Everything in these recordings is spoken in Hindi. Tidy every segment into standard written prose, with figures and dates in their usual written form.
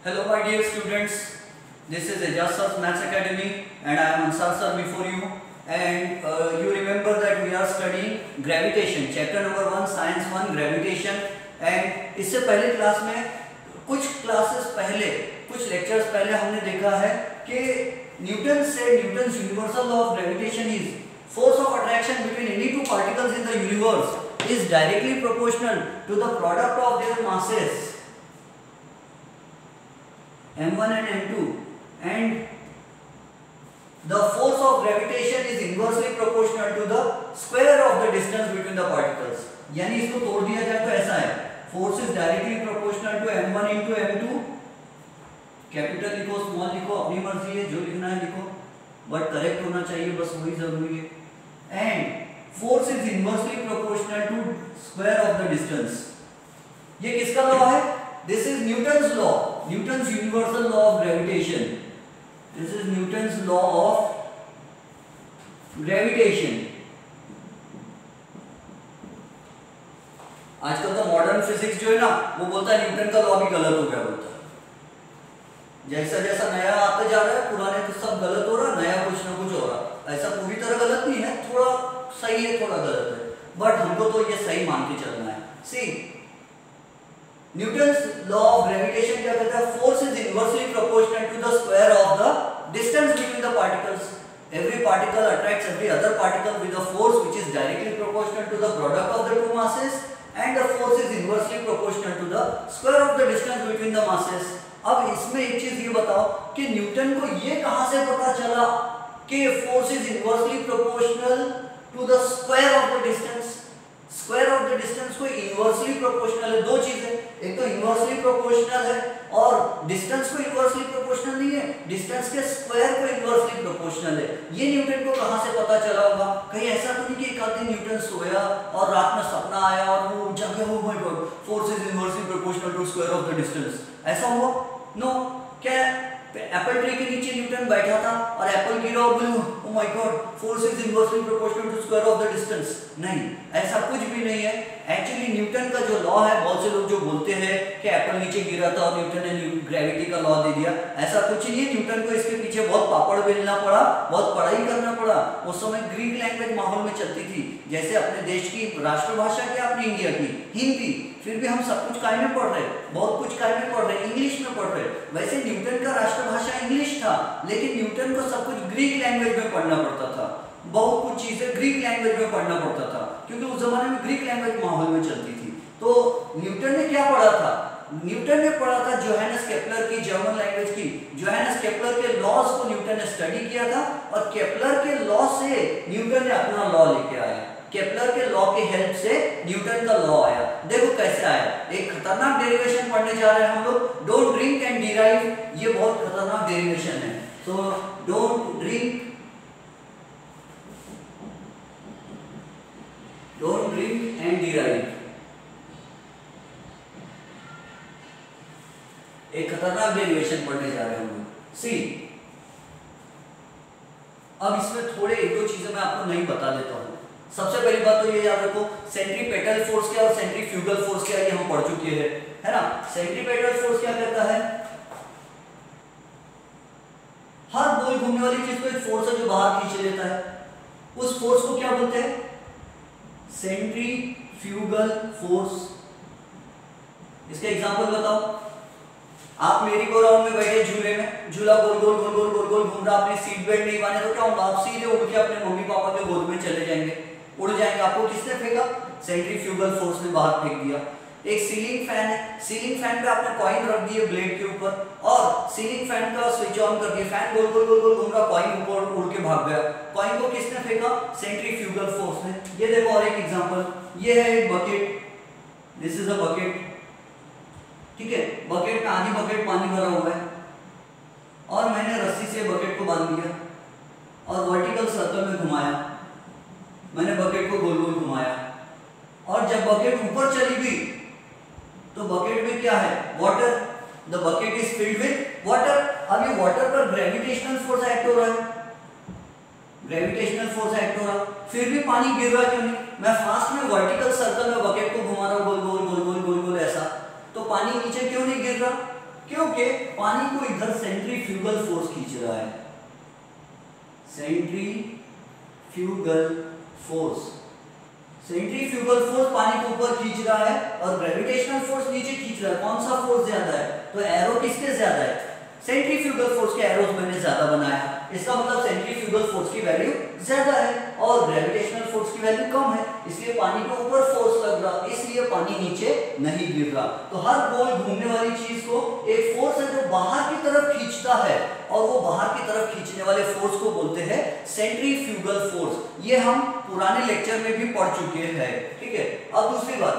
Hello my dear students, this is Ejaz Sir's Maths Academy and I am Ansar Sir before you, and you remember that we are studying gravitation, chapter number 1 science 1 gravitation, and इससे पहले क्लास में कुछ लेक्चर्स पहले हमने देखा है कि Newton's universal law of gravitation is force of attraction between any two particles in the universe is directly proportional to the product of their masses m1 and m2, and the force of gravitation is inversely proportional to the square of the distance between the particles. यानी इसको तोड़ दिया जाए तो ऐसा है, force is directly proportional to m1 into m2, capital लिखो स्मॉल लिखो अपनी मर्जी है, जो लिखना है लिखो, बट करेक्ट होना चाहिए, बस वही जरूरी है. And force is inversely proportional to square of the distance. ये किसका लॉ है? This is Newton's law, Newton's universal law of gravitation. This is Newton's law of gravitation. आजकल तो मॉडर्न फिजिक्स जो है ना, वो बोलता है न्यूटन का लॉ भी गलत हो गया, बोलता है जैसा जैसा नया आते जा रहा है, पुराने तो सब गलत हो रहा, नया कुछ ना कुछ हो रहा. ऐसा पूरी तरह गलत नहीं है, थोड़ा सही है थोड़ा गलत है, बट हमको तो ये सही मान के चलना है. See Newton's law of gravitation क्या कहता है? Force is inversely proportional to the square of the distance between the particles. Every particle attracts every other particle with a force which is directly proportional to the product of the two masses, and the force is inversely proportional to the square of the distance between the masses. अब इसमें एक चीज ये बताओ कि न्यूटन को ये कहां से पता चला कि force is inversely proportional to the square of the distance. Square of the distance को इनवर्सली प्रोपोर्शनल है. दो चीजें, एक तो इनवर्सली प्रोपोर्शनल है और डिस्टेंस को इनवर्सली प्रोपोर्शनल नहीं है, डिस्टेंस के स्क्वायर को इनवर्सली प्रोपोर्शनल है. ये न्यूटन को कहां से पता चला होगा? कहीं ऐसा तो नहीं कि एक आध दिन न्यूटन सोया और रात में सपना आया और वो जाके oh my god force is inversely proportional to square of the distance, ऐसा हुआ? नो. क्या एप्पल ट्री के नीचे न्यूटन बैठा था और एप्पल गिरा और बोले oh my god force is inversely proportional to square of the distance? नहीं, ऐसा कुछ भी नहीं है. एक्चुअली न्यूटन का जो लॉ है, बहुत से लोग जो बोलते हैं कि एप्पल नीचे गिरा था और न्यूटन ने ग्रेविटी का लॉ दे दिया, ऐसा कुछ नहीं है. न्यूटन को इसके पीछे बहुत पापड़ बेलना पड़ा, बहुत पढ़ाई करना पड़ा. उस समय ग्रीक लैंग्वेज माहौल में चलती थी. जैसे अपने देश की राष्ट्रभाषा क्या, अपनी इंडिया की हिंदी, फिर भी हम सब कुछ काय में पढ़ रहे, बहुत कुछ काय में पढ़ रहे, इंग्लिश में पढ़ रहे. वैसे न्यूटन का राष्ट्रभाषा इंग्लिश था, लेकिन न्यूटन को सब कुछ ग्रीक लैंग्वेज में पढ़ना पड़ता था. बहुत कुछ चीजें ग्रीक लैंग्वेज में पढ़ना पड़ता था, क्योंकि उस जमाने में ग्रीक लैंग्वेज माहौल में चलती थी. तो न्यूटन ने क्या पढ़ा था? न्यूटन ने पढ़ा था जोहानस केपलर की, जर्मन लैंग्वेज की. जोहानस केपलर के लॉज को न्यूटन ने स्टडी किया था और केपलर के लॉ से न्यूटन ने अपना लॉ लेके आया. केपलर के लॉ की हेल्प से न्यूटन का लॉ आया. देखो कैसे आया. एक खतरनाक डेरिवेशन पढ़ने जा रहे हैं हम लोग, डोंट ड्रिंक एंड डिराइव. ये बहुत खतरनाक डेरिवेशन है. तो डोंट ड्रिंक एंड डिराइव एक खतरनाक डेरिवेशन पढ़ने जा रहे हैं हम लोग. सी अब इसमें थोड़े एक दो चीजें मैं आपको नहीं बता देता हूं. सबसे पहली बात तो ये याद रखो, सेंट्रीपेटल फोर्स क्या और सेंट्रीफ्यूगल फोर्स क्या, ये हम पढ़ चुके हैं, है ना. सेंट्रीपेटल फोर्स क्या कहता है? हर गोल घूमने वाली चीज को एक फोर्स है जो बाहर खींच लेता है. उस फोर्स को क्या बोलते हैं? Centrifugal force. इसका एग्जांपल बताओ. आप मेरी को राउंड में बैठे झूले में, झूला गोल गोल गोल गोल गोल गोल घूम रहा, आपने सीट बेल्ट नहीं बांधे तो क्या होगा? आप सीधे उड़ के अपने मम्मी पापा के गोद में चले जाएंगे, उड़ जाएंगे. आपको किसने फेंका? सेंट्रीफ्यूगल फोर्स ने बाहर फेंक दिया. एक सीलिंग फैन है, सीलिंग फैन पे आपने कॉइन रख दिए ब्लेड के ऊपर और सीलिंग फैन का स्विच ऑन कर दिया, फैन गोल गोल गोल गोल घूम रहा, कॉइन ऊपर उड़ के भाग गया. कॉइन को किसने फेंका? सेंट्रीफ्यूगल फोर्स ने. ये देखो और एक एग्जांपल, ये है एक bucket. This is a bucket, ठीक है. बकेट में आधी बकेट पानी भरा हुआ है और मैंने रस्सी से बकेट को बांध दिया और वर्टिकल सर्कल में घुमाया. मैंने बकेट को गोल गोल घुमाया और जब बकेट ऊपर चली गई तो बकेट में क्या है? Water. The bucket is filled with water. अब ये वाटर पर ग्रेविटेशनल फोर्स एक्ट हो रहा है, ग्रेविटेशनल फोर्स एक्ट हो रहा, फिर भी पानी गिर रहा क्यों नहीं? मैं फास्ट में वर्टिकल सर्कल में बकेट को घुमा रहा हूं गोल गोल गोल गोल गोल गोल ऐसा, तो पानी नीचे क्यों नहीं गिर रहा? क्योंकि पानी को इधर सेंट्रीफ्यूगल फोर्स खींच रहा है, सेंट्रीफ्यूगल फोर्स। सेंट्रीफ्यूगल फोर्स पानी के ऊपर खींच रहा है और ग्रेविटेशनल फोर्स नीचे खींच रहा है। कौन सा फोर्स ज्यादा है? तो एरो किसके ज्यादा है? सेंट्रीफ्यूगल फोर्स के एरोस मैंने ज्यादा बनाया, इसका मतलब सेंट्रीफ्यूगल फोर्स की वैल्यू ज्यादा है और ग्रेविटेशनल फोर्स की वैल्यू कम है, इसलिए पानी के ऊपर फोर्स लग रहा, इसलिए पानी नीचे नहीं गिर रहा। तो हर गोल घूमने वाली चीज को एक फोर्स है जो बाहर की तरफ खींचता है और वो बाहर की तरफ खींचने वाले फोर्स को बोलते हैं सेंट्रीफ्यूगल फोर्स। ये हम पुराने लेक्चर में भी पढ़ चुके हैं, ठीक है। अब दूसरी बात,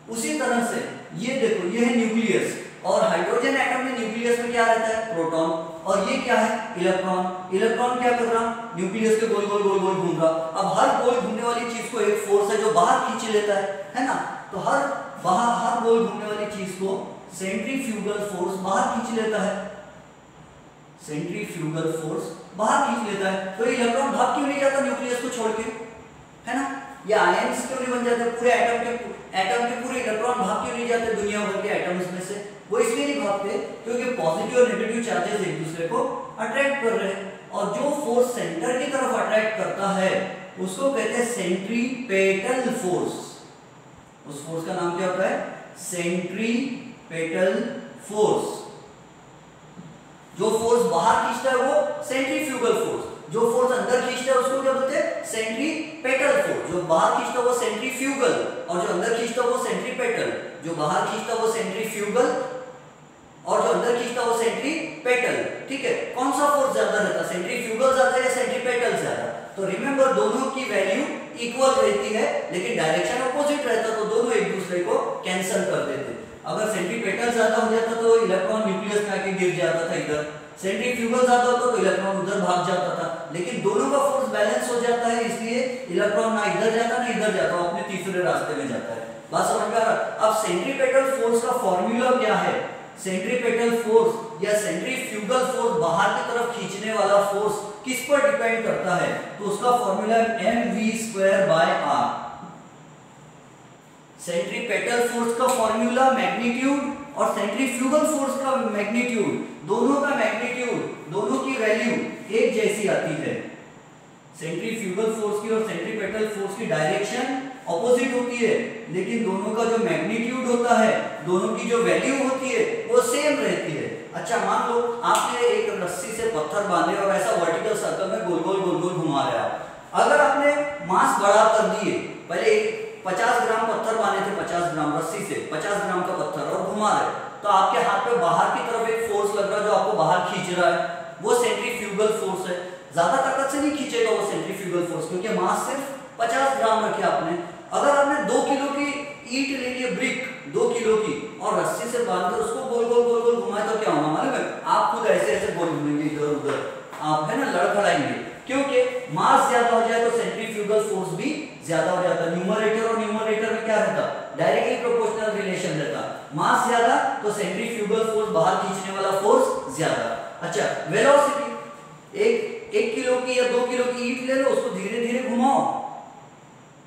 उसी तरह से ये देखो, ये है न्यूक्लियस और हाइड्रोजन एटम में न्यूक्लियस में क्या रहता है? प्रोटॉन। और ये क्या है? इलेक्ट्रॉन। इलेक्ट्रॉन क्या कर रहा? न्यूक्लियस के गोल गोल गोल गोल घूम रहा। अब हर गोल घूमने वाली चीज को एक फोर्स है जो बाहर खींच लेता है ना। तो हर गोल घूमने वाली चीज को सेंट्रीफ्यूगल फोर्स बाहर खींच लेता है, सेंट्रीफ्यूगल फोर्स बाहर खींच लेता है। तो इलेक्ट्रॉन भाग क्यों नहीं जाता न्यूक्लियस को छोड़ के, है ना? ये आयंस क्यों नहीं बन जाते? पूरे एटम के पूरे इलेक्ट्रॉन भाग क्यों नहीं जाते दुनिया भर के एटम्स में से? वो इसलिए नहीं भागते क्योंकि पॉजिटिव और नेगेटिव चार्जेस एक दूसरे को अट्रैक्ट कर रहे हैं और जो फोर्स सेंटर की तरफ अट्रैक्ट करता है उसको कहते हैं सेंट्रीपेटल फोर्स। उस फोर्स का नाम क्या होता है? Centripetal force. जो फोर्स बाहर खींचता है वो सेंट्रीफ्यूगल फोर्स, जो फोर्स अंदर खींचता है उसको क्या बोलते हैं? Centripetal force. जो बाहर खींचता है वो सेंट्रीफ्यूगल और जो अंदर खींचता है वो सेंट्रीपेटल। जो बाहर खींचता है वो सेंट्रीफ्यूगल और जो अंदर खींचता है वो सेंट्रीपेटल, ठीक है। कौन सा फोर्स ज्यादा रहता है? सेंट्रीफ्यूगल ज्यादा या सेंट्रीपेटल ज्यादा? तो रिमेंबर, दोनों की वैल्यू इक्वल रहती है लेकिन डायरेक्शन अपोजिट रहता, तो दोनों एक दूसरे को कैंसिल कर देते। अगर सेंट्रीपेटल ज्यादा हो जाता तो इलेक्ट्रॉन न्यूक्लियस में आके गिर जाता था इधर, सेंट्रीफ्यूगल ज्यादा होता तो इलेक्ट्रॉन उधर भाग जाता था। लेकिन दोनों का फोर्स बैलेंस हो जाता है, इसलिए इलेक्ट्रॉन ना इधर जाता ना इधर जाता, अपने तीसरे रास्ते में जाता है। बात समझ में आ रहा? अब सेंट्रीपेटल फोर्स का फॉर्मूला क्या है? सेंट्रीपेटल फोर्स या सेंट्रीफ्यूगल फोर्स, बाहर की तरफ खींचने वाला फोर्स किस पर डिपेंड करता है? तो उसका फॉर्मूला mv²/r। सेंट्रीपेटल फोर्स का फॉर्मूला मैग्नीट्यूड और सेंट्रीफ्यूगल फोर्स का मैग्नीट्यूड, दोनों का मैग्नीट्यूड, दोनों की वैल्यू एक जैसी आती है। सेंट्रीफ्यूगल फोर्स की और सेंट्रीपेटल फोर्स की डायरेक्शन ऑपोजिट होती है लेकिन दोनों का जो मैग्नीट्यूड होता है, दोनों की जो वैल्यू होती है वो सेम रहती है। अच्छा, मान लो आपने एक रस्सी से पत्थर बांधे और ऐसा वर्टिकल सर्कल में गोल गोल गोल गोल घुमा रहे हैं। अगर आपने मास बढ़ा कर दिए, पहले 50 ग्राम पत्थर बांधे थे, 50 ग्राम रस्सी से 50 ग्राम का पत्थर और घुमा रहे, तो आपके हाथ पे बाहर की तरफ एक फोर्स लग रहा है जो आपको बाहर खींच रहा है, वो सेंट्रीफ्यूगल फोर्स है। ज्यादा ताकत से नहीं खींचेगा वो सेंट्रीफ्यूगल फोर्स, क्योंकि मास सिर्फ 50 ग्राम रखे आपने। अगर आपने 2 किलो की ईंट ले ली, ब्रिक 2 किलो की, और रस्सी से बांधकर उसको गोल गोल गोल गोल घुमाए तो क्या होगा मालूम है? आप खुद ऐसे ऐसे गोल घूमेंगे इधर उधर, आप है ना लड़खड़ाएंगे, क्योंकि मास ज्यादा हो जाए तो सेंट्रीफ्यूगल फोर्स भी ज्यादा हो जाता है। न्यूमरेटर और न्यूमरेटर में क्या रहता? डायरेक्टली प्रोपोर्शनल रिलेशन रहता। मास ज्यादा तो सेंट्रीफ्यूगल फोर्स, बाहर खींचने वाला फोर्स ज्यादा। अच्छा, वेलोसिटी, एक किलो की या 2 किलो की ईंट ले लो, उसको धीरे धीरे घुमाओ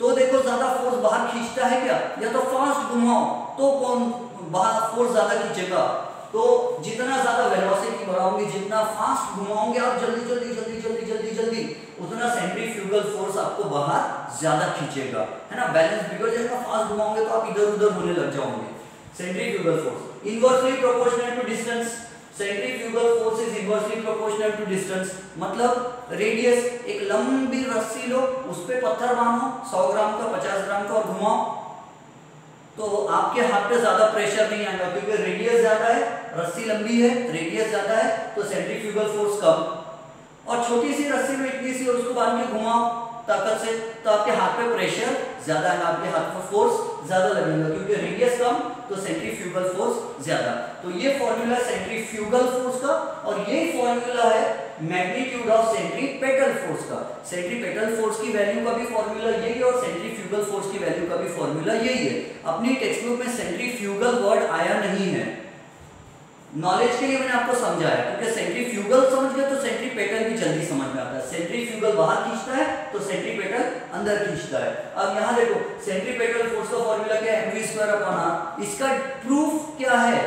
तो देखो ज्यादा फोर्स बाहर खींचता है क्या? या तो फास्ट घुमाओ तो कौन बाहर फोर्स ज्यादा खींचेगा? तो जितना ज्यादा वेलोसिटी बढ़ाओगे, जितना फास्ट घुमाओगे आप जल्दी जल्दी जल्दी जल्दी जल्दी जल्दी, उतना सेंट्रीफ्यूगल फोर्स आपको बाहर ज्यादा खींचेगा, है ना। बैलेंस बिगड़ जाएगा, फास्ट घुमाओगे तो आप इधर उधर होने लग जाओगे। Centrifugal force inversely proportional to distance. Centrifugal force is inversely proportional to distance, मतलब रेडियस, एक लंबी रस्सी लो, उस पे पत्थर बांधो 100 ग्राम का 50 ग्राम का और घुमाओ, तो आपके हाथ पे ज्यादा प्रेशर नहीं आएगा क्योंकि रेडियस ज्यादा है, रस्सी लंबी है, रेडियस ज्यादा है, तो सेंट्रीफ्यूगल फोर्स कम। और छोटी सी रस्सी में इतनी सी और उसको बांध के घुमाओ ताकत से, तो आपके हाथ पे प्रेशर ज्यादा है, आपके हाथ पर फोर्स ज्यादा लगेगा क्योंकि रेडियस कम तो सेंट्रीफ्यूगल फोर्स ज्यादा। तो ये फॉर्मूला सेंट्रीफ्यूगल फोर्स का और यही फॉर्मूला है मैग्नीट्यूड ऑफ सेंट्रीपेटल फोर्स का। सेंट्रीपेटल फोर्स की वैल्यू का भी फॉर्मूला यही है और सेंट्रीफ्यूगल फोर्स की वैल्यू का भी फॉर्मूला यही है। अपनी टेक्स्ट बुक में सेंट्रीफ्यूगल वर्ड आया नहीं है, नॉलेज के लिए मैंने आपको समझाया, क्योंकि सेंट्रीफ्यूगल समझ गए तो सेंट्रीपेटल भी जल्दी समझ में आता है। सेंट्रीफ्यूगल बाहर खींचता है तो सेंट्रीपेटल अंदर खींचता है। अब यहाँ देखो सेंट्रीपेटल फोर्स का फॉर्मूला क्या है? mv²/r। इसका प्रूफ क्या है?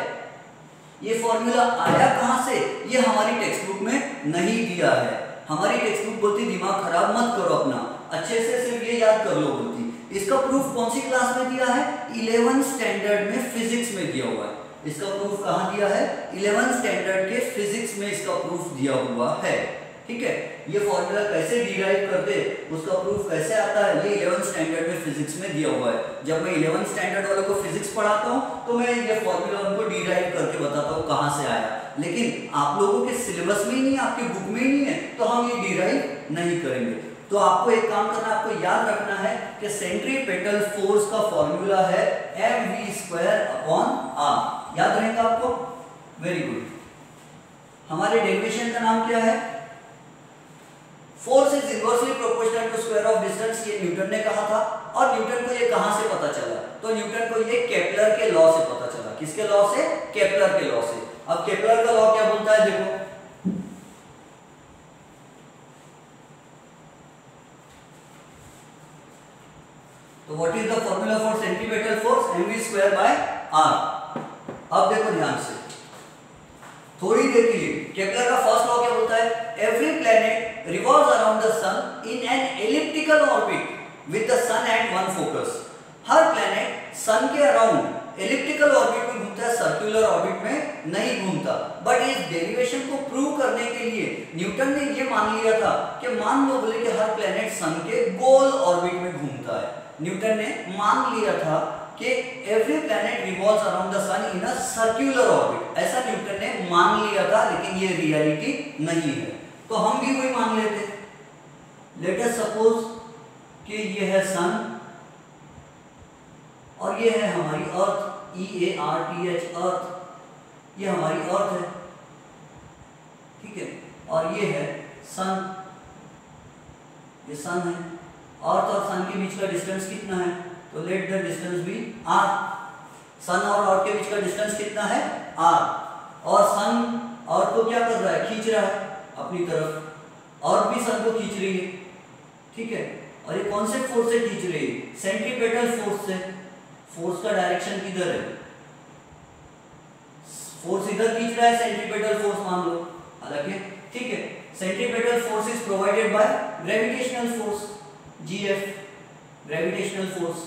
ये फॉर्मूला आया कहां से? ये हमारी टेक्स्ट बुक में नहीं दिया है। हमारी टेक्स्ट बुक बोलती दिमाग खराब मत करो अपना, अच्छे से सिर्फ ये याद कर लो बोलती। इसका प्रूफ कौन सी क्लास में दिया है? 11th स्टैंडर्ड में फिजिक्स में दिया हुआ है। इसका प्रूफ कहाँ दिया है? 11th स्टैंडर्ड के फिजिक्स में इसका प्रूफ दिया हुआ है। ठीक है, ये फॉर्मूला कैसे डिराइव करते, उसका प्रूफ कैसे आता है, ये 11th स्टैंडर्ड में फिजिक्स में दिया हुआ है। जब मैं 11th स्टैंडर्ड वालों को फिजिक्स पढ़ाता हूँ तो मैं ये फॉर्मूला उनको डिराइव करके बताता हूँ कहाँ से आया। लेकिन आप लोगों के सिलेबस में ही नहीं है, आपकी बुक में ही नहीं है, तो हम ये डिराइव नहीं करेंगे। तो आपको एक काम करना है, आपको याद रखना है कि सेंट्रीपेटल फोर्स का फॉर्मूला है mv²/r। याद रहेगा आपको? Very good. हमारे डेरिवेशन का नाम क्या है? Force is inversely proportional to square of distance, ये न्यूटन ने कहा था। और न्यूटन को ये कहां से पता चला? तो न्यूटन को ये केपलर के लॉ से पता चला। किसके लॉ से? केपलर के लॉ से। अब केपलर का लॉ क्या बोलता है देखो, तो what is the formula for centripetal force? mv²/r। अब देखो ध्यान से, थोड़ी देर के लिए केपलर का फर्स्ट लॉ क्या बोलता है? Every planet revolves around the sun in an elliptical orbit with the sun at one focus. हर प्लैनेट सन के अराउंड एलिप्टिकल ऑर्बिट में घूमता है, सर्कुलर ऑर्बिट में नहीं घूमता। बट इस डेरिवेशन को प्रूव करने के लिए न्यूटन ने ये मान लिया था कि मान लो बोले कि हर प्लैनेट सन के गोल ऑर्बिट में घूमता है। न्यूटन ने मान लिया था कि every planet revolves around the sun in a circular orbit. ऐसा न्यूटन ने मान लिया था, लेकिन ये रियलिटी नहीं है। तो हम भी वही मान लेते। लेट अस सपोज कि ये है सन और ये है हमारी अर्थ, EARTH, अर्थ। ये हमारी अर्थ है, ठीक है, और ये है सन, ये सन है। अर्थ और सन के बीच का डिस्टेंस कितना है? तो let the distance be r। Sun और अर्थ के बीच का डिस्टेंस कितना है? r। और सन अर्थ को क्या कर रहा है? खींच रहा है अपनी तरफ, और भी सन को खींच रही है, ठीक है। और ये कौन से फोर्स से खींच रही है? सेंट्रीपेटल फोर्स से। फोर्स का डायरेक्शन किधर है? फोर्स इधर खींच रहा है, सेंट्रीपेटल फोर्स मान लो, हालांकि ठीक है। Centripetal force is provided by gravitational force, GF, gravitational force,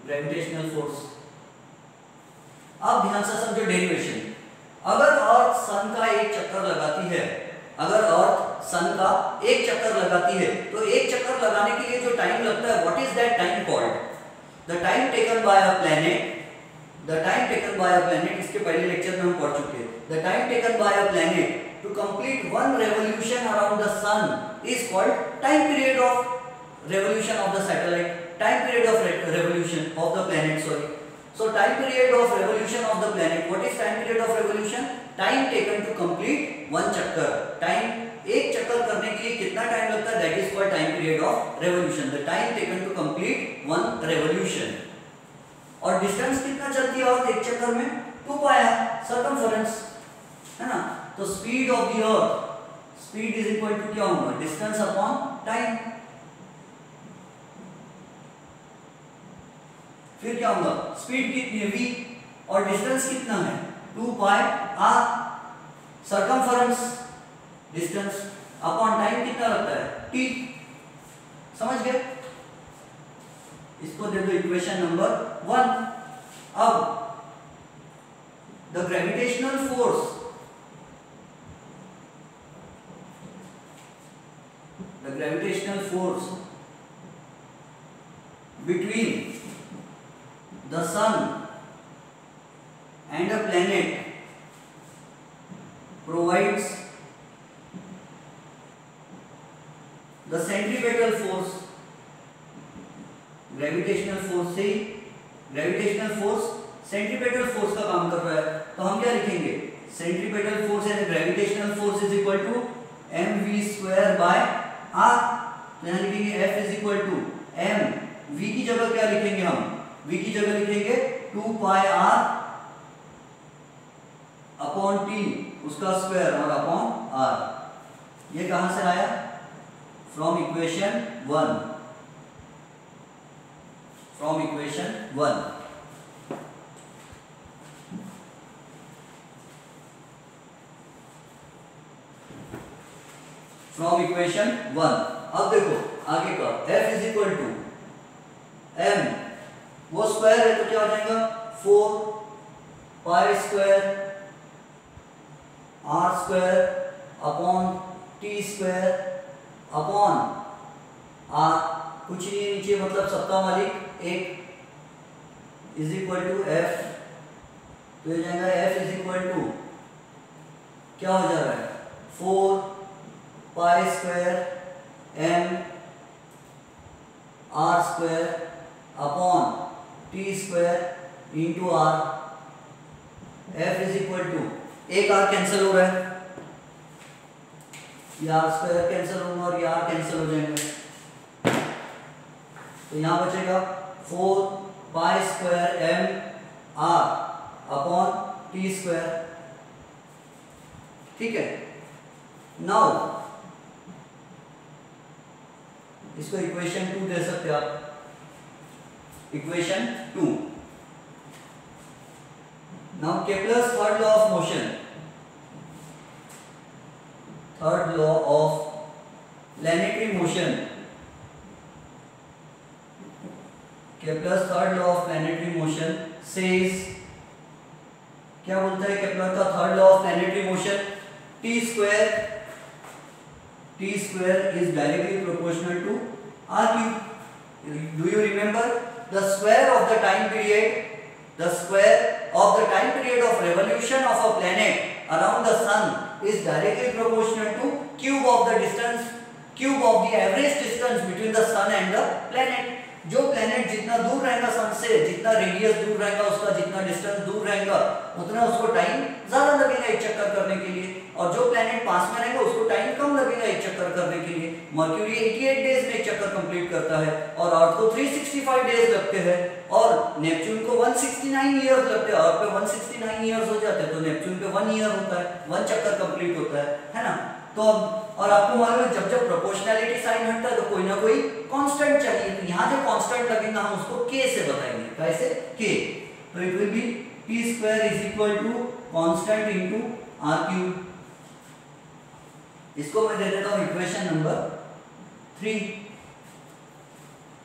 gravitational force. अब ध्यान से समझो डेरिवेशन। अगर अर्थ सन का एक चक्कर लगाती है, अगर अर्थ सन का एक चक्कर लगाती है, तो एक चक्कर लगाने के लिए जो टाइम लगता है, what is that time called? The time taken by a planet, the time taken by a planet, इसके पहले लेक्चर में हम पढ़ चुके हैं। The time taken by a planet to complete one revolution around the sun is called time period of revolution of the satellite, time period of revolution of the planet, sorry. So time period of revolution of the planet, what is time period of revolution? Time taken to complete one chakkar, time एक चक्कर करने के लिए कितना टाइम लगता है, that is called time period of revolution, the time taken to complete one revolution. और डिस्टेंस कितना चलती है अर्थ एक चक्कर में? 2 पाया सर्कमफरेंस, है ना। तो speed of the earth, speed is equal to क्या होगा? Distance upon time. फिर क्या होगा? स्पीड कितनी है? v, और डिस्टेंस कितना है? 2 pi r। Circumference, distance upon time कितना लगता है? t। समझ गए? इसको दे दो इक्वेशन नंबर 1। अब the gravitational force, the gravitational force between the sun and a planet provides the centripetal force। Gravitational force से, ग्रेविटेशनल फोर्स सेंट्रीपेटल फोर्स का काम कर रहा है, तो हम क्या लिखेंगे? सेंट्रीपेटल फोर्स यानी gravitational force is equal to mv²/r। तो यहाँ लिखेंगे F is equal to m, v की जगह क्या लिखेंगे हम? v की जगह लिखेंगे 2 पाई r अपॉन t, उसका स्क्वायर, और अपॉन r। ये कहां से आया? From equation 1, from equation 1। From equation 1। अब देखो आगे का f is equal to m, वो स्क्वायर है तो क्या हो जाएगा 4 pi square r square upon t square upon r, कुछ नहीं नीचे मतलब सबका मालिक एक इज इक्वल टू f, तो ये जाएगा f इज इक्वल टू क्या हो जा रहा है 4 pi square m r square upon t square into r, f is equal to एक r कैंसिल हो रहा है, ये r स्क्वायर कैंसिल होगा और ये r कैंसिल हो जाएंगे, तो यहाँ बचेगा 4 pi square m r upon t square. ठीक है, नाउ इसको इक्वेशन 2 दे सकते हैं आप, equation 2। Now Kepler's third law of motion, third law of planetary motion, Kepler's third law of planetary motion says, क्या बोलता है केपलर का third law of planetary motion, T square is directly proportional to r cube. Do you remember the square of the time period, the square of the time period of revolution of a planet around the sun is directly proportional to cube of the distance, cube of the average distance between the sun and the planet। जो प्लेनेट जितना दूर रहेगा सन से, जितना रेडियस दूर रहेगा उसका, जितना डिस्टेंस दूर रहेगा उतना उसको टाइम ज्यादा लगेगा एक चक्कर करने के लिए, और जो प्लेनेट पास में रहेगा उसको टाइम कम लगेगा एक चक्कर करने के लिए। मर्क्यूरी 88 डेज में एक चक्कर कंप्लीट करता है और अर्थ को 365 डेज लगते हैं, और नेपच्यून को 169 ईयर्स लगते हैं। अर्थ पे 169 ईयर्स हो जाते हैं तो नेपच्यून पे 1 ईयर होता है, 1 चक्कर कंप्लीट होता है ना। तो और आपको मालूम है जब जब प्रोपोर्शनैलिटी साइन हटता है तो कोई ना कोई कांस्टेंट चाहिए, तो यहाँ जो कांस्टेंट लगेगा हम उसको k से बताएंगे, कैसे k, तो it will be t square is equal to constant into r cube. इसको मैं दे देता हूँ इक्वेशन नंबर 3।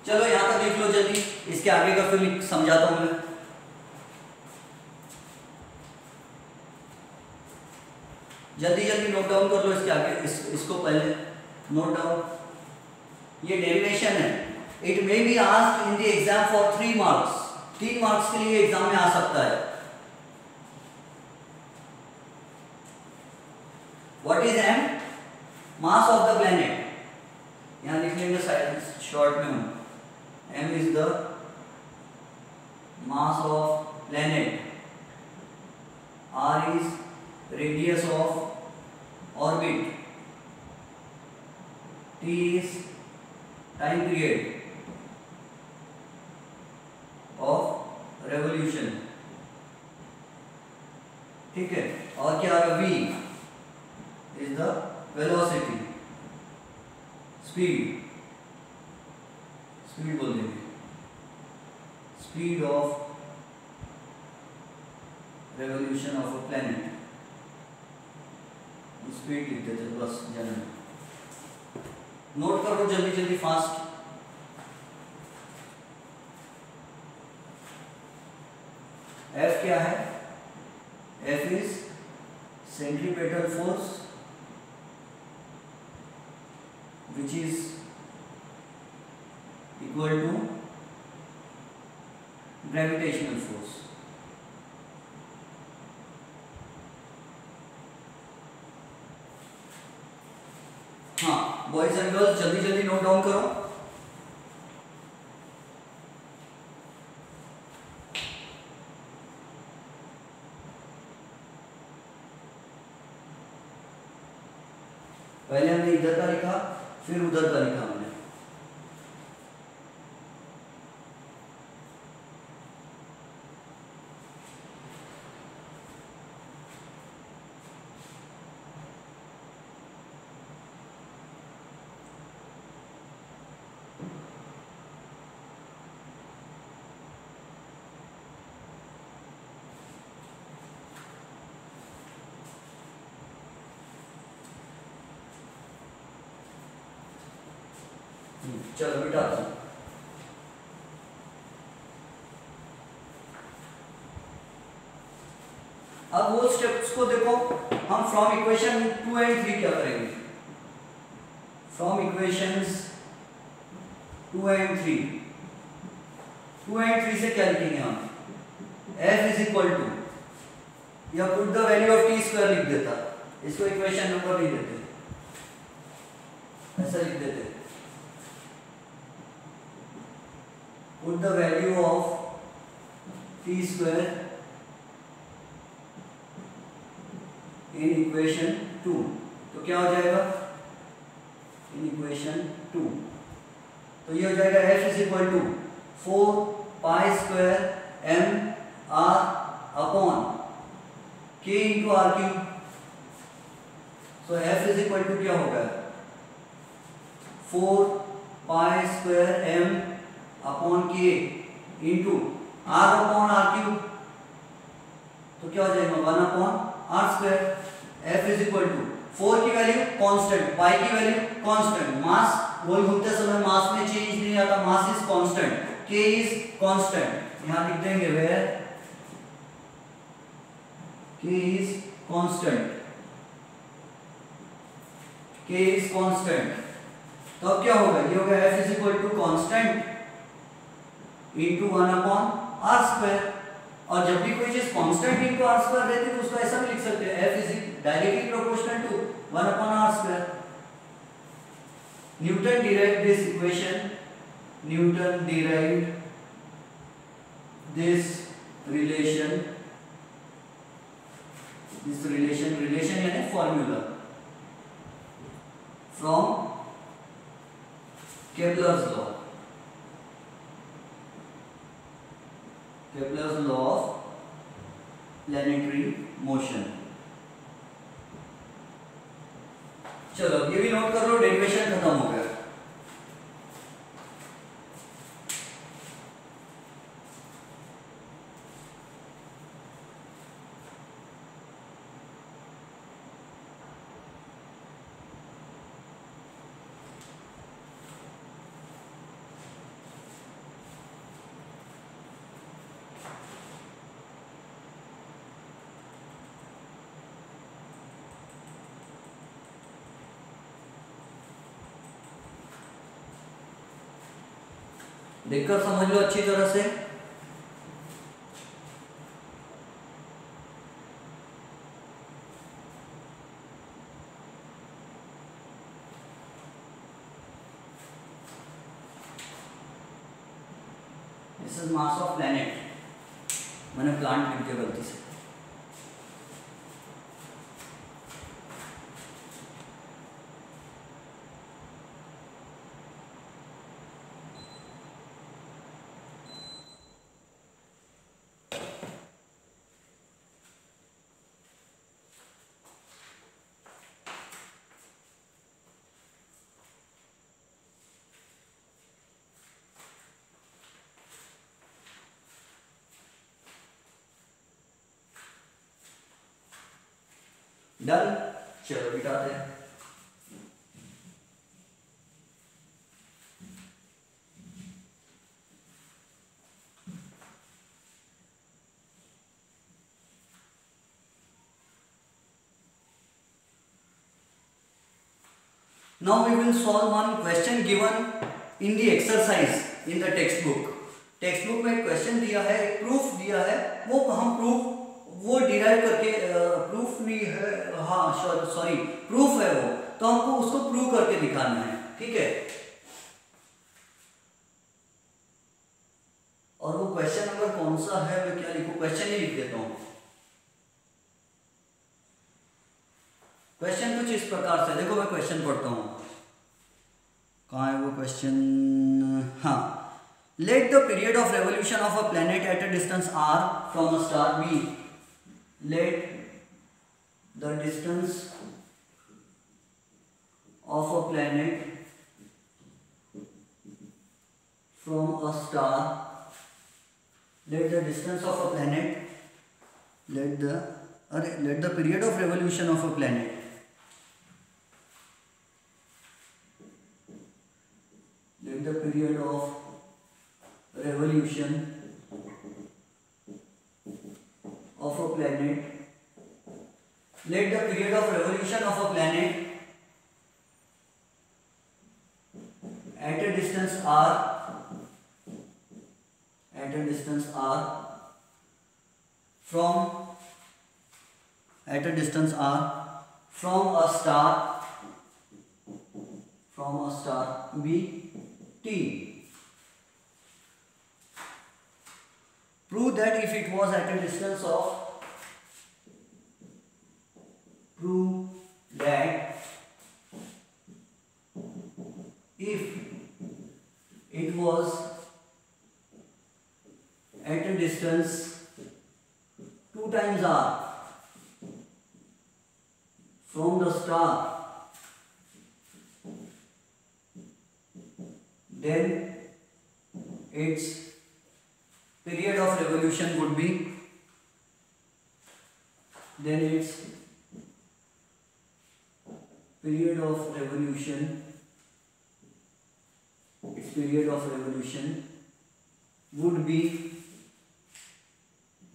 चलो यहाँ तक लिख लो जल्दी, इसके आगे का फिर समझाता हूँ मैं। जल्दी जल्दी नोट डाउन कर लो इसके आगे, इसको पहले नोट डाउन। ये डेरिवेशन है, it may be asked in the exam for 3 marks, 3 marks के लिए एग्जाम में आ सकता है। What is m, mass of the planet, यहां लिख लेंगे शॉर्ट में हम, m is the mass of planet, r is radius of orbit, t is time period of revolution। ठीक है, और क्या है v is the velocity, speed बोल देंगे, speed of revolution of a planet, speed लिख देते थे बस, जनरल नोट करो जल्दी जल्दी फास्ट। F क्या है, F is centripetal force which is equal to gravitational force. हाँ बॉयज एंड गर्ल्स जल्दी जल्दी नोट डाउन करो। पहले हमने इधर का लिखा फिर उधर का लिखा हमने। चलो बिठाता हूँ। अब वो स्टेप्स को देखो, हम फ्रॉम इक्वेशन 2 एंड 3 क्या करेंगे? फ्रॉम इक्वेशंस 2 एंड 3, 2 एंड 3 से क्या लिखेंगे हम? f इज इक्वल टू, या put the value of T square लिख देता, इसको इक्वेशन नंबर नहीं देते, ऐसा लिख देते, put the value of T square in equation 2, तो क्या हो जाएगा? इन इक्वेशन 2 तो ये हो जाएगा f is equal to 4 pi square m r upon k into r cube. So f is equal to क्या होगा? 4 pi square m upon k into r upon r cube, तो क्या हो जाएगा? 1 upon r square. f is equal to 4 की वैल्यू कांस्टेंट, पाई की वैल्यू कांस्टेंट, मास गोल घूमते समय मास में चेंज नहीं आता, mass is constant, k is constant, यहां लिख देंगे where k is constant, k is constant. तो अब क्या होगा? ये होगा f is equal to constant into 1 upon r square. और जब भी कोई चीज कांस्टेंट इंटू आर स्क्वायर रहती है तो उसको ऐसा भी लिख सकते हैं, f is directly proportional to 1 upon r square. Newton derived this equation, Newton derived this relation यानी formula from Kepler's law of planetary motion। चलो ये भी नोट कर लो, डेरिवेशन खत्म हो गया। देखकर समझ लो अच्छी तरह से। This is mass of planet, मैंने प्लांट लिख दिया गलती से। डन, चलो बिठाते हैं। Now we will solve one question given in the exercise in the textbook। Text book में एक क्वेश्चन दिया है, एक प्रूफ दिया है, वो हम प्रूफ वो डिराइव करके, प्रूफ नहीं है, हाँ सॉरी प्रूफ है वो, तो हमको उसको प्रूव करके दिखाना है, ठीक है। और वो क्वेश्चन नंबर कौन सा है, मैं क्या लिखूं? क्वेश्चन ही लिख देता हूं। क्वेश्चन कुछ इस प्रकार से, देखो मैं क्वेश्चन पढ़ता हूं, कहाँ है वो क्वेश्चन? हाँ, let the period of revolution of a planet at a distance r from a star B, let the distance of a planet from a star, let the distance of a planet, let the period of revolution of a planet of a planet, let the period of revolution of a planet at a distance r from a star be t. Prove that if it was at a distance of at a distance 2 times r from the star, then its period of revolution would be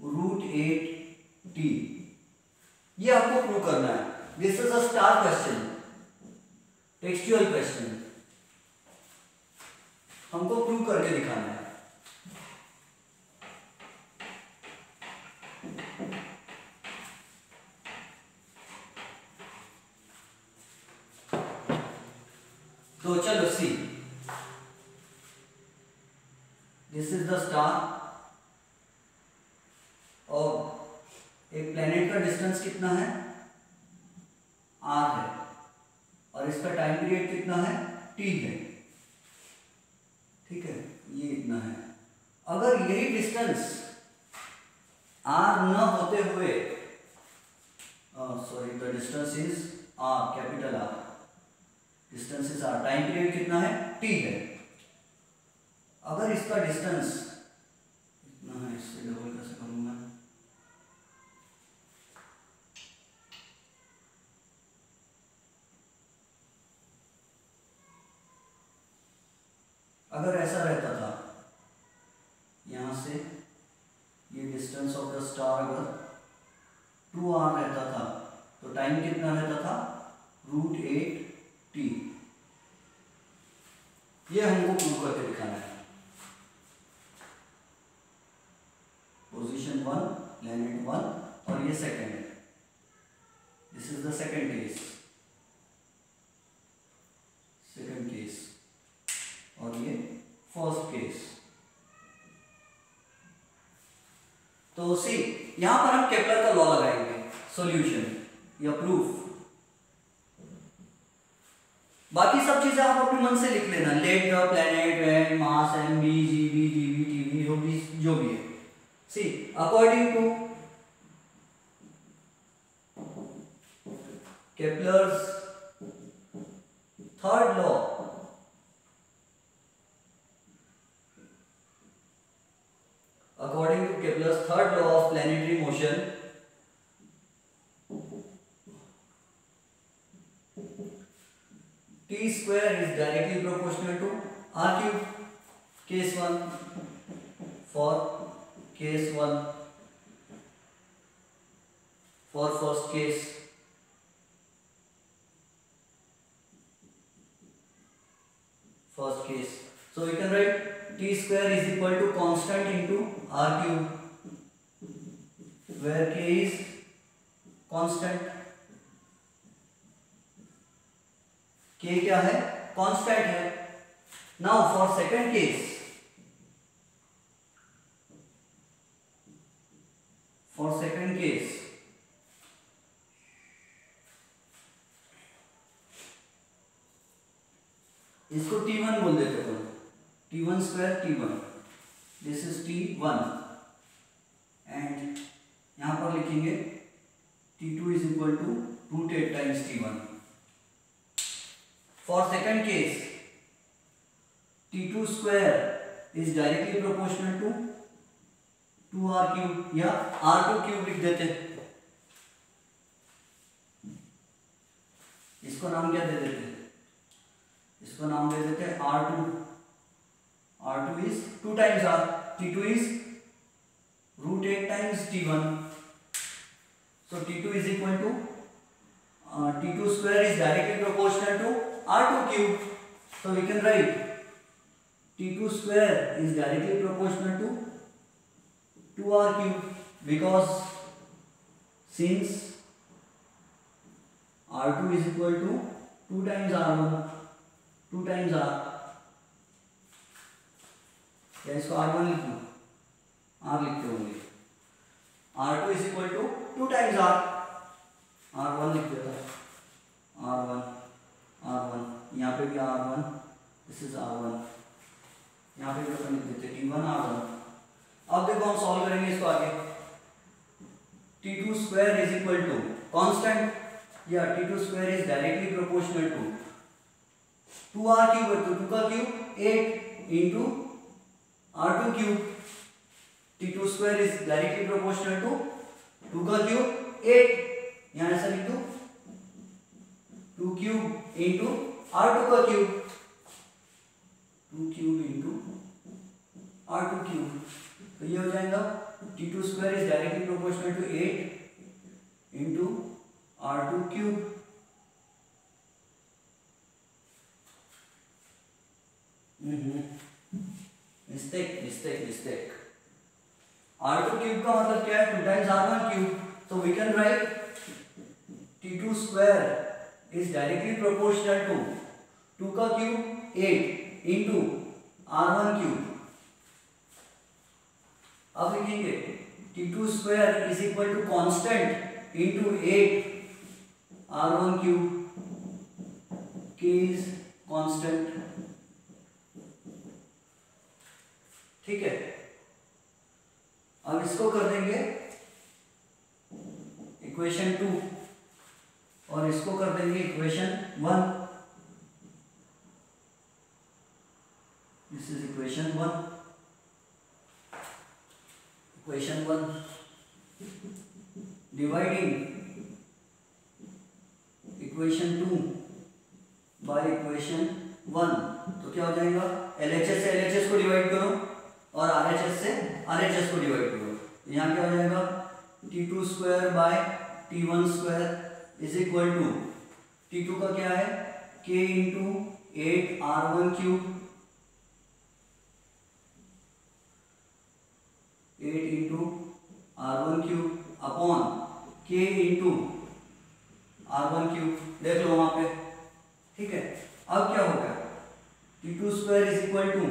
√8t. ये आपको प्रूव करना है. This is a star question, textual question. हमको प्रूव करके दिखाना है. तो चलो सी, दिस इज द स्टार और एक प्लेनेट का डिस्टेंस कितना है r है और इसका टाइम पीरियड कितना है t है. ठीक है, ये इतना है. अगर यही डिस्टेंस r न होते हुए, sorry, the distance is r, capital R, distance is r, time period कितना है t है. अगर इसका डिस्टेंस इतना है, इससे डबल कैसे करूंगा? अगर ऐसा रहता था, यहां से ये डिस्टेंस ऑफ द स्टार अगर 2r रहता था तो टाइम कितना रहता था √8t. ये हमको प्रूव करके दिखाना है. पोजीशन 1, प्लेनेट 1 और ये सेकंड है. This is the second case और ये फर्स्ट केस. तो सी, यहां पर हम केपलर का लॉ लगाएंगे. सॉल्यूशन या प्रूफ, बाकी सब चीजें आप अपने मन से लिख लेना. Let the planet when mass m b g b d b t v जो भी है. See, according to Kepler's third law, according to Kepler's third law of planetary motion, t square is directly proportional to r cube. Case 1, for case 1, for first case, so we can write t square is equal to constant into r cube, where k is constant. k क्या है? कांस्टेंट है. नाउ फॉर सेकंड केस, इसको t1 बोल देते हैं. t1 square t1, this is t1 and यहां पर लिखेंगे t2 is equal to √8 times t1. For second case, t2 square is directly proportional to 2r cube या r2 cube लिख देते. इसको नाम क्या दे देते? इसको नाम दे देते हैं r2. r2 is 2 times r, t2 is √8 times t1. So T2 is equal to T2 square is directly proportional to R2 cube. So we can write T2 square is directly proportional to 2R cube, because since R2 is equal to 2 times R1, 2 times R, क्या इसको R1 लिख दूँ? R लिखते होंगे। R2 is equal to 2 times R, R1 लिख देता है, R1, यहाँ पे भी R1, this is R1, यहाँ पे भी अपन लिख देते हैं T1 R1। अब देखो हम सॉल्व करेंगे इसको आगे। T2 square is equal to constant, या T2 square is directly proportional to 2R cube, तो 2 का cube 8 into R2 cube। T2 square is directly proportional to 2 का क्यूब 8, यहाँ ऐसा लिख दो 2 cube into R2 का cube, 2 cube into R2 cube, तो ये हो जाएगा T2 square is directly proportional to 8 into R2 cube। Mistake. R2 cube का मतलब क्या है? 2 times R1 cube। So we can write T2 square is directly proportional to 2 का cube 8 into R1 cube। अब लिखेंगे T2 square is equal to constant into 8 R1 cube, K is constant। ठीक है, अब इसको कर देंगे इक्वेशन 2 और इसको कर देंगे equation 1। This is equation 1। Equation 1 dividing equation 2 by equation 1, तो क्या हो जाएगा? LHS से LHS को डिवाइड करो और RHS से RHS को डिवाइड करो, तो यहाँ क्या हो जाएगा? T2 square by T1 square is equal to T2 का क्या है? K into 8 R1 cube, 8 into R1 cube upon K into R1 cube. देख लो वहां पे, ठीक है। अब क्या होगा? T2 square is equal to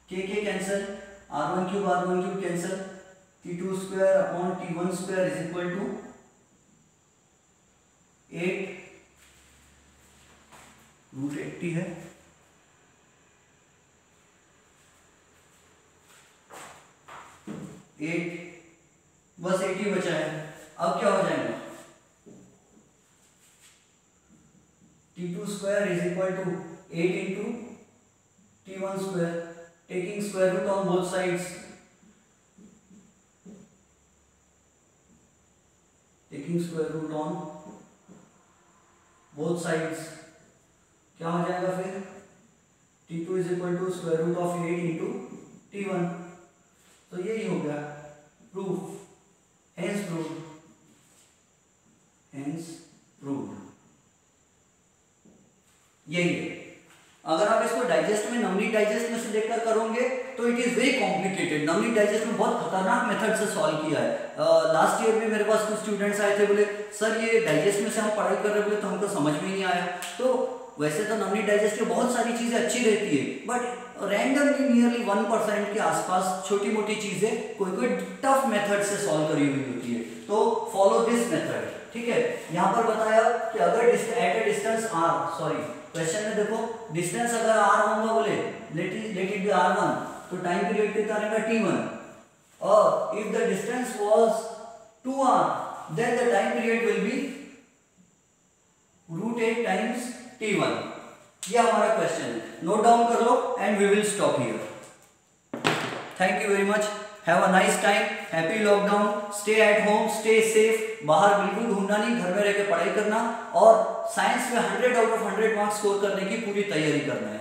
K cancel, R1 cube cancel, T2 square upon T1 square is equal to 8 root 80 है। बस 80 बचा है। अब क्या हो जाएगा? T2 square is equal to 8 into T1 square, taking square root on both sides, taking square root on both sides, क्या हो जाएगा फिर? T2 is equal to square root of 8 into T1। तो यही हो गया प्रूफ, हेंस प्रूव्ड। यही है। अगर आप इसको डाइजेस्ट में, नवनीत डाइजेस्ट में से देखकर करोगे तो it is very complicated. Navneet digest में बहुत खतरनाक मेथड से सॉल्व किया है। लास्ट ईयर में मेरे पास कुछ स्टूडेंट्स आए थे, बोले सर ये डाइजेस्ट में से हम पढ़ाई कर रहे, बोले तो हमको समझ में नहीं आया। तो वैसे तो नवनीत डाइजेस्ट की बहुत सारी चीजें अच्छी रहती है, बट रैंडमली नियरली 1% के आसपास छोटी मोटी चीजें कोई टफ मेथड से सॉल्व करी हुई होती है। तो फॉलो दिस मेथड, ठीक है। यहाँ पर बताया कि अगर at a distance r, sorry question में देखो डिस्टेंस अगर r होगा, बोले लेट इट बी r1, तो टाइम पीरियड कितना रहेगा? t1। और if the distance was 2r, then the time period will be √8 times t1। ये हमारा क्वेश्चन है, नोट डाउन कर लो and we will stop here. Thank you very much, have a nice time, happy lockdown, stay at home, stay safe, बाहर बिल्कुल घूमना नहीं, घर में रह के पढ़ाई करना और साइंस में 100 आउट ऑफ 100 मार्क्स स्कोर करने की पूरी तैयारी करना है।